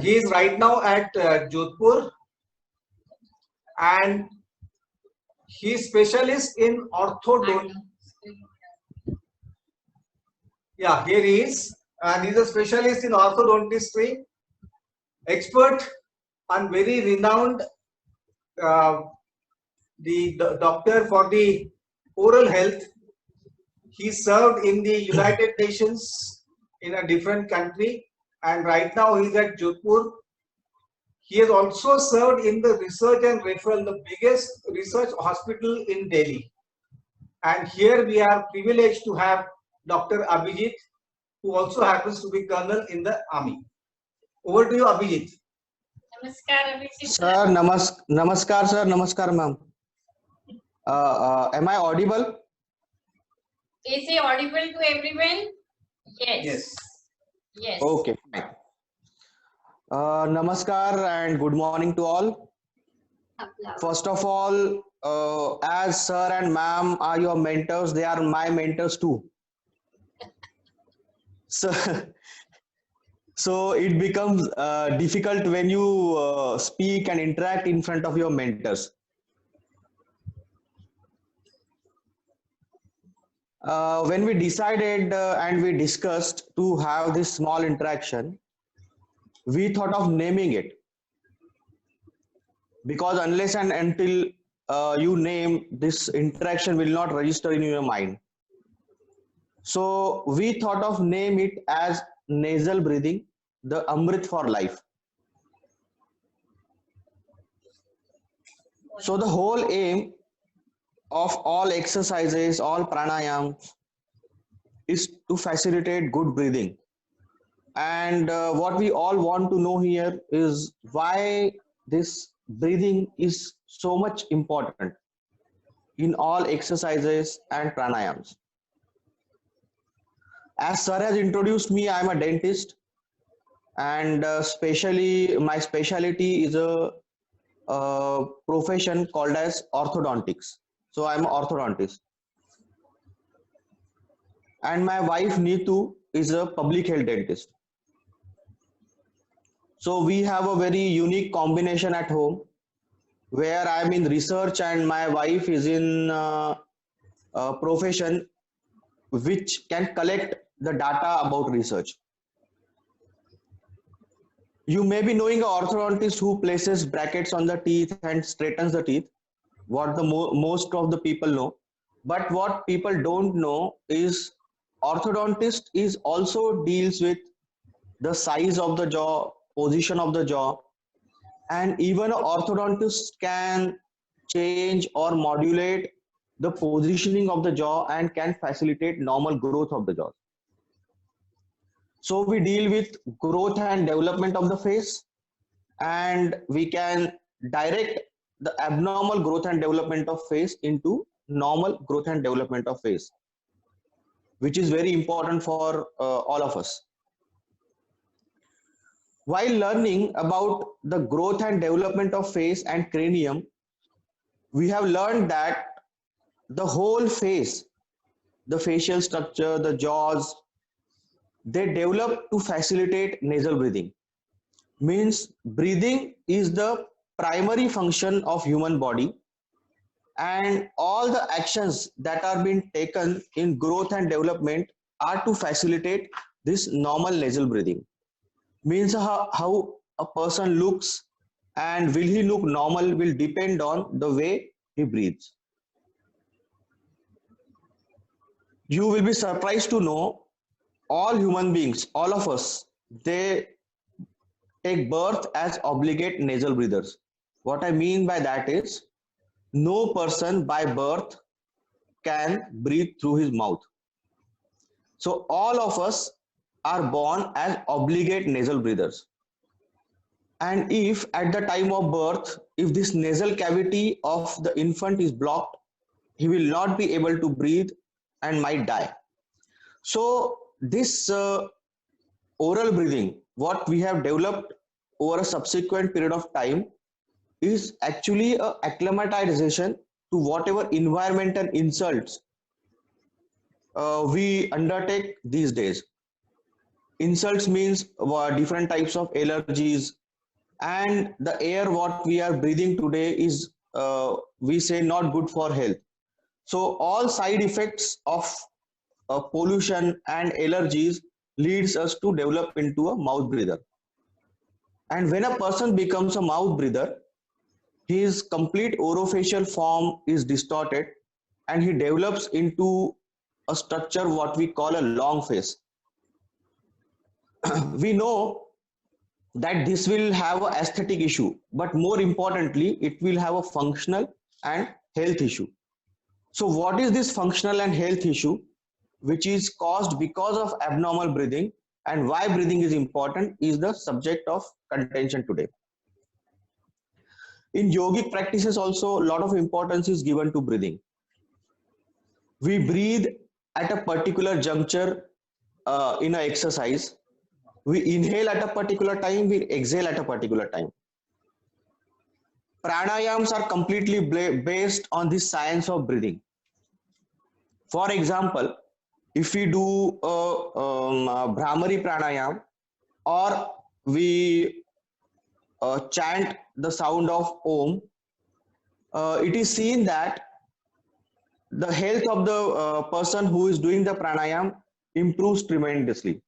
He is right now at Jodhpur, and he is specialist in orthodontics. Yeah, here he is, and he's a specialist in orthodontistry, expert and very renowned uh, the doctor for the oral health. He served in the United Nations in a different country, and right now he's at Jodhpur. He has also served in the research and referral, the biggest research hospital in Delhi. And here we are privileged to have Dr. Abhijit, who also happens to be colonel in the army. Over to you, Abhijit. Namaskar, Abhijit. Sir, namaskar, sir. Namaskar, ma'am. Am I audible? Is he audible to everyone? Yes. Yes. Yes. Okay, fine. Namaskar and good morning to all. First of all, as sir and ma'am are your mentors, they are my mentors too. So it becomes difficult when you speak and interact in front of your mentors. When we decided and we discussed to have this small interaction, we thought of naming it, because unless and until you name, this interaction will not register in your mind. So we thought of name it as nasal breathing, the Amrit for life. So the whole aim of all exercises, all pranayams, is to facilitate good breathing. And what we all want to know here is why this breathing is so much important in all exercises and pranayams. As sir has introduced me, I am a dentist, and specially my specialty is a profession called as orthodontics. So I am an orthodontist. And my wife Neetu is a public health dentist. So we have a very unique combination at home, where I am in research and my wife is in a profession which can collect the data about research. You may be knowing an orthodontist who places brackets on the teeth and straightens the teeth, what the most of the people know. But what people don't know is orthodontist is also deals with the size of the jaw, position of the jaw, and even an orthodontist can change or modulate the positioning of the jaw and can facilitate normal growth of the jaw. So we deal with growth and development of the face, and we can direct the abnormal growth and development of face into normal growth and development of face, which is very important for all of us. While learning about the growth and development of face and cranium, we have learned that the whole face, the facial structure, the jaws, they develop to facilitate nasal breathing. Means breathing is the primary function of human body, and all the actions that are being taken in growth and development are to facilitate this normal nasal breathing. Means how a person looks and will he look normal will depend on the way he breathes. You will be surprised to know all human beings, all of us, they take birth as obligate nasal breathers. What I mean by that is, no person by birth can breathe through his mouth. So all of us are born as obligate nasal breathers. And if at the time of birth, if this nasal cavity of the infant is blocked, he will not be able to breathe and might die. So this oral breathing, what we have developed over a subsequent period of time, is actually a acclimatization to whatever environment and insults we undertake these days. Insults means different types of allergies, and the air what we are breathing today is we say not good for health. So all side effects of pollution and allergies leads us to develop into a mouth breather. And when a person becomes a mouth breather, his complete orofacial form is distorted and he develops into a structure what we call a long face. We know that this will have an aesthetic issue, but more importantly, it will have a functional and health issue. So what is this functional and health issue, which is caused because of abnormal breathing, and why breathing is important is the subject of contention today. In yogic practices also, a lot of importance is given to breathing. We breathe at a particular juncture in an exercise. We inhale at a particular time, we exhale at a particular time. Pranayams are completely based on the science of breathing. For example, if we do Bhramari pranayam, or we chant the sound of Om, it is seen that the health of the person who is doing the pranayam improves tremendously.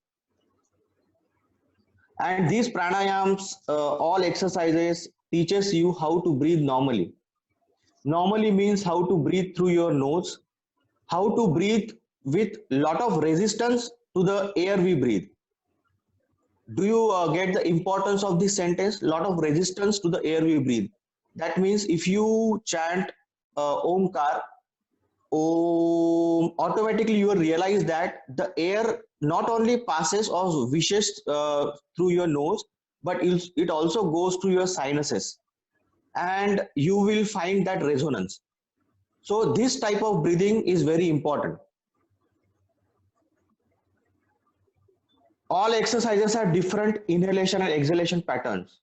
And these pranayams, all exercises teaches you how to breathe normally. Normally means how to breathe through your nose, how to breathe with lot of resistance to the air we breathe. Do you get the importance of this sentence? Lot of resistance to the air we breathe. That means if you chant Omkar, Om, automatically you will realize that the air not only passes or wishes through your nose, but it also goes through your sinuses, and you will find that resonance. So this type of breathing is very important. All exercises have different inhalation and exhalation patterns.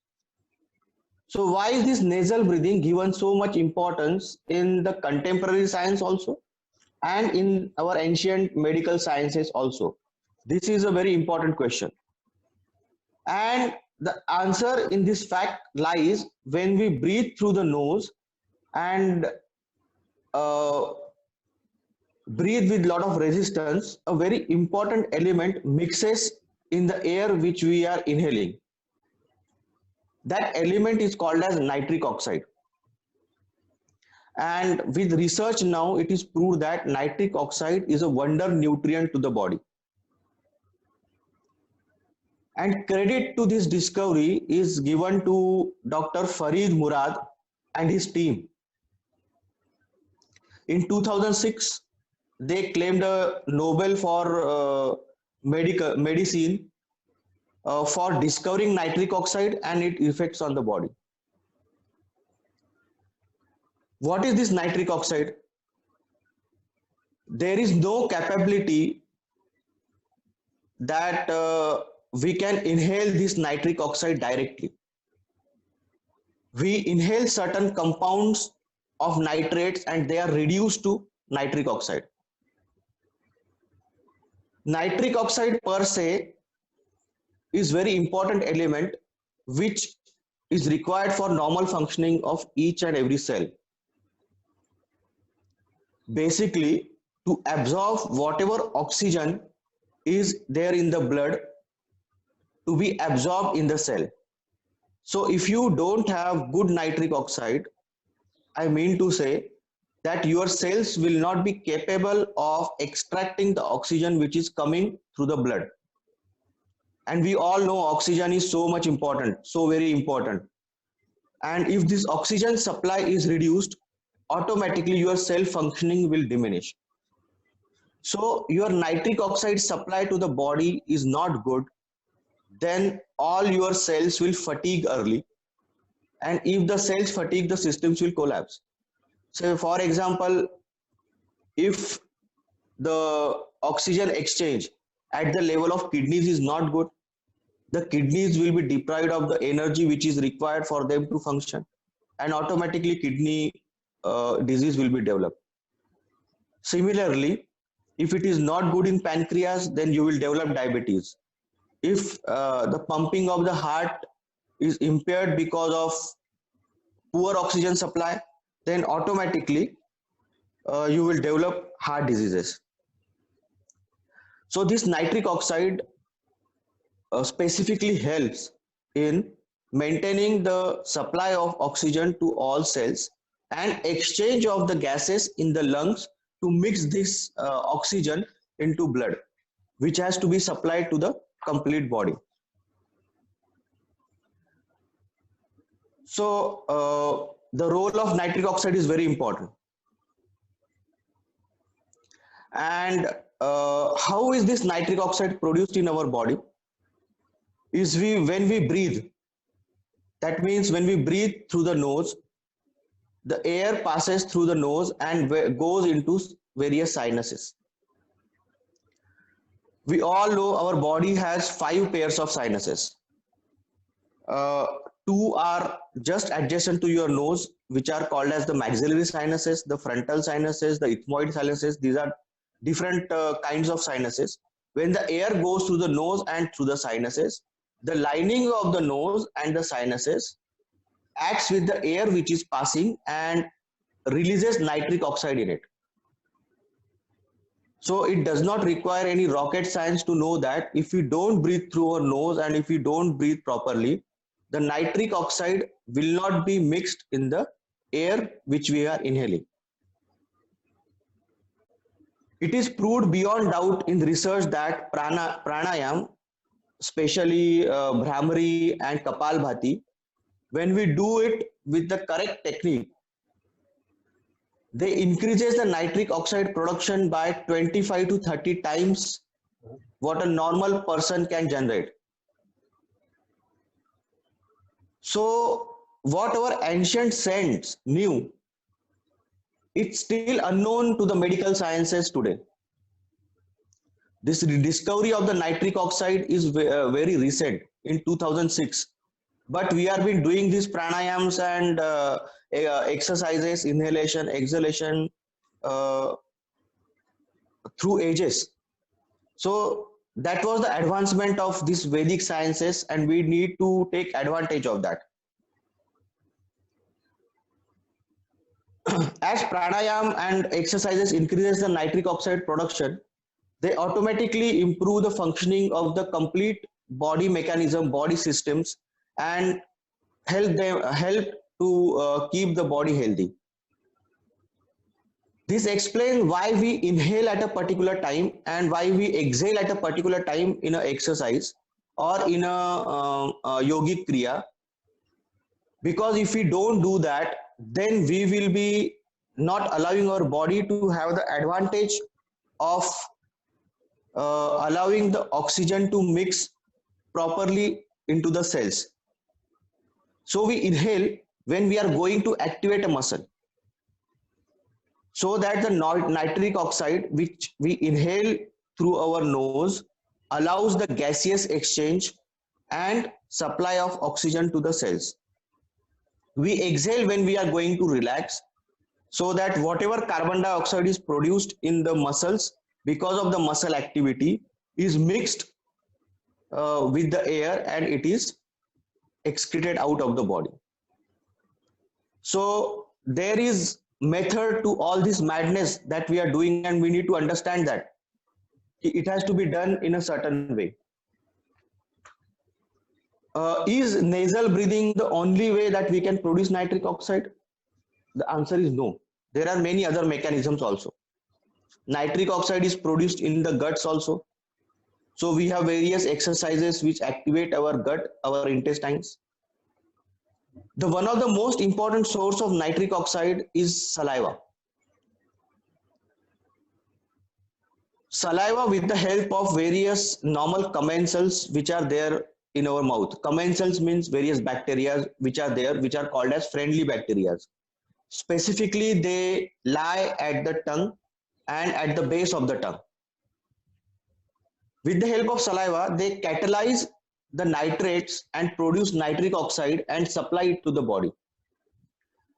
So why is this nasal breathing given so much importance in the contemporary science also, and in our ancient medical sciences also? This is a very important question. And the answer in this fact lies when we breathe through the nose and breathe with lot of resistance, a very important element mixes in the air which we are inhaling. That element is called as nitric oxide. And with research now, it is proved that nitric oxide is a wonder nutrient to the body. And credit to this discovery is given to Dr. Farid Murad and his team. In 2006, they claimed a Nobel for medicine for discovering nitric oxide and its effects on the body. What is this nitric oxide? There is no capability that we can inhale this nitric oxide directly. We inhale certain compounds of nitrates and they are reduced to nitric oxide. Nitric oxide per se is very important element which is required for normal functioning of each and every cell. Basically, to absorb whatever oxygen is there in the blood to be absorbed in the cell. So if you don't have good nitric oxide, I mean to say that your cells will not be capable of extracting the oxygen which is coming through the blood. And we all know oxygen is so much important, so very important. And if this oxygen supply is reduced, automatically your cell functioning will diminish. So your nitric oxide supply to the body is not good, then all your cells will fatigue early. And if the cells fatigue, the systems will collapse. So for example, if the oxygen exchange at the level of kidneys is not good, the kidneys will be deprived of the energy which is required for them to function, and automatically kidney disease will be developed. Similarly, if it is not good in pancreas, then you will develop diabetes. if the pumping of the heart is impaired because of poor oxygen supply, then automatically you will develop heart diseases. So this nitric oxide specifically helps in maintaining the supply of oxygen to all cells and exchange of the gases in the lungs to mix this oxygen into blood, which has to be supplied to the complete body. So the role of nitric oxide is very important. And how is this nitric oxide produced in our body? Is when we breathe. That means when we breathe through the nose, the air passes through the nose and goes into various sinuses. We all know our body has 5 pairs of sinuses. 2 are just adjacent to your nose, which are called as the maxillary sinuses, the frontal sinuses, the ethmoid sinuses. These are different kinds of sinuses. When the air goes through the nose and through the sinuses, the lining of the nose and the sinuses acts with the air which is passing and releases nitric oxide in it. So it does not require any rocket science to know that if we don't breathe through our nose and if we don't breathe properly, the nitric oxide will not be mixed in the air which we are inhaling. It is proved beyond doubt in research that pranayam, especially Bhramari and Kapalbhati, when we do it with the correct technique, they increases the nitric oxide production by 25 to 30 times what a normal person can generate. So what our ancient saints knew, it's still unknown to the medical sciences today. This discovery of the nitric oxide is very recent in 2006, but we have been doing these pranayams and exercises, inhalation, exhalation through ages. So that was the advancement of these Vedic sciences, and we need to take advantage of that. As pranayam and exercises increases the nitric oxide production, they automatically improve the functioning of the complete body mechanism, body systems, and help to keep the body healthy. This explains why we inhale at a particular time and why we exhale at a particular time in an exercise or in a yogic kriya. Because if we don't do that, then we will be not allowing our body to have the advantage of allowing the oxygen to mix properly into the cells. So we inhale when we are going to activate a muscle, so that the nitric oxide which we inhale through our nose allows the gaseous exchange and supply of oxygen to the cells. We exhale when we are going to relax, so that whatever carbon dioxide is produced in the muscles because of the muscle activity is mixed with the air and it is excreted out of the body. So there is method to all this madness that we are doing, and we need to understand that it has to be done in a certain way. Is nasal breathing the only way that we can produce nitric oxide? The answer is no. There are many other mechanisms also. Nitric oxide is produced in the guts also. So we have various exercises which activate our gut, our intestines. The one of the most important source of nitric oxide is saliva. Saliva, with the help of various normal commensals which are there in our mouth. Commensals means various bacteria which are there, which are called as friendly bacteria. Specifically, they lie at the tongue and at the base of the tongue. With the help of saliva, they catalyze the nitrates and produce nitric oxide and supply it to the body.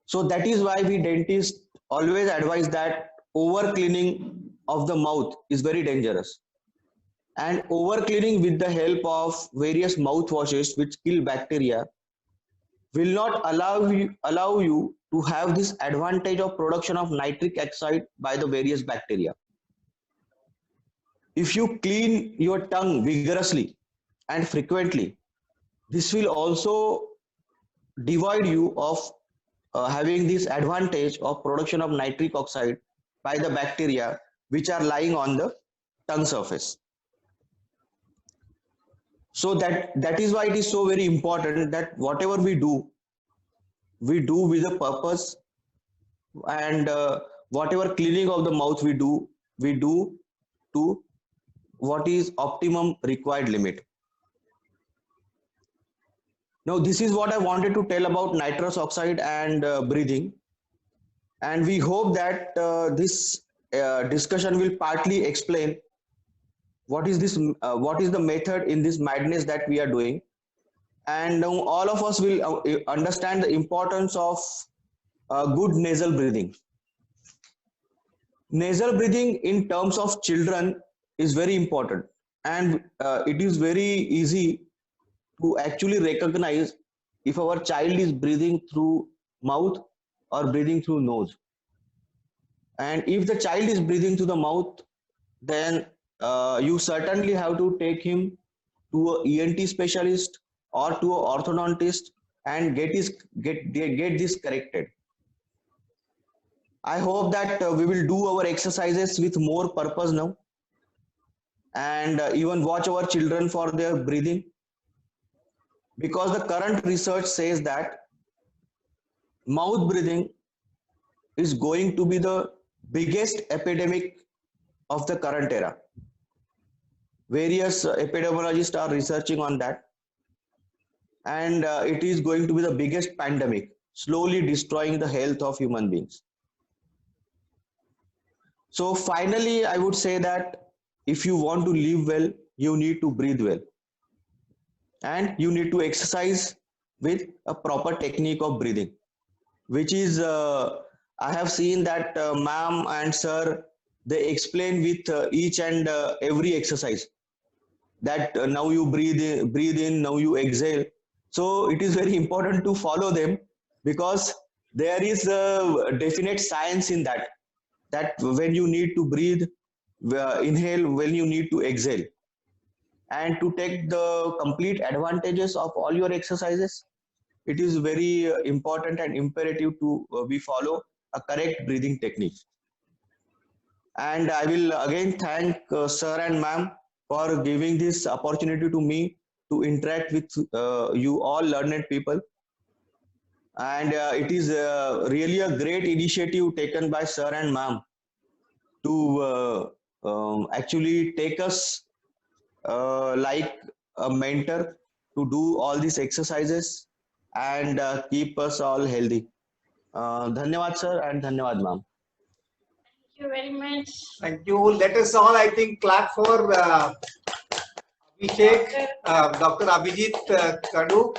So that is why we dentists always advise that over cleaning of the mouth is very dangerous. and over cleaning with the help of various mouthwashes which kill bacteria will not allow you to have this advantage of production of nitric oxide by the various bacteria. If you clean your tongue vigorously and frequently, this will also devoid you of having this advantage of production of nitric oxide by the bacteria which are lying on the tongue surface. So that is why it is so very important that whatever we do with a purpose, and whatever cleaning of the mouth we do to what is optimum required limit. Now this is what I wanted to tell about nitrous oxide and breathing, and we hope that this discussion will partly explain what is the method in this madness that we are doing, and all of us will understand the importance of good nasal breathing. Nasal breathing in terms of children is very important, and it is very easy to actually recognize if our child is breathing through mouth or breathing through nose. And if the child is breathing through the mouth, then you certainly have to take him to a ENT specialist or to a orthodontist and get this corrected. I hope that we will do our exercises with more purpose now, and even watch our children for their breathing, because the current research says that mouth breathing is going to be the biggest epidemic of the current era. Various epidemiologists are researching on that, and it is going to be the biggest pandemic, slowly destroying the health of human beings. So finally, I would say that if you want to live well, you need to breathe well, and you need to exercise with a proper technique of breathing, which is I have seen that ma'am and sir, they explain with each and every exercise that now you breathe in, now you exhale. So it is very important to follow them, because there is a definite science in that when you need to breathe, inhale, when you need to exhale. And to take the complete advantages of all your exercises, it is very important and imperative to we follow a correct breathing technique. And I will again thank sir and ma'am for giving this opportunity to me to interact with you all learned people. And it is really a great initiative taken by sir and ma'am to actually take us like a mentor to do all these exercises and keep us all healthy. Dhanyavad sir and dhanyavad ma'am. Thank you very much. Thank you. Let us all, I think, clap for Abhishek, Dr. Abhijit Kadu.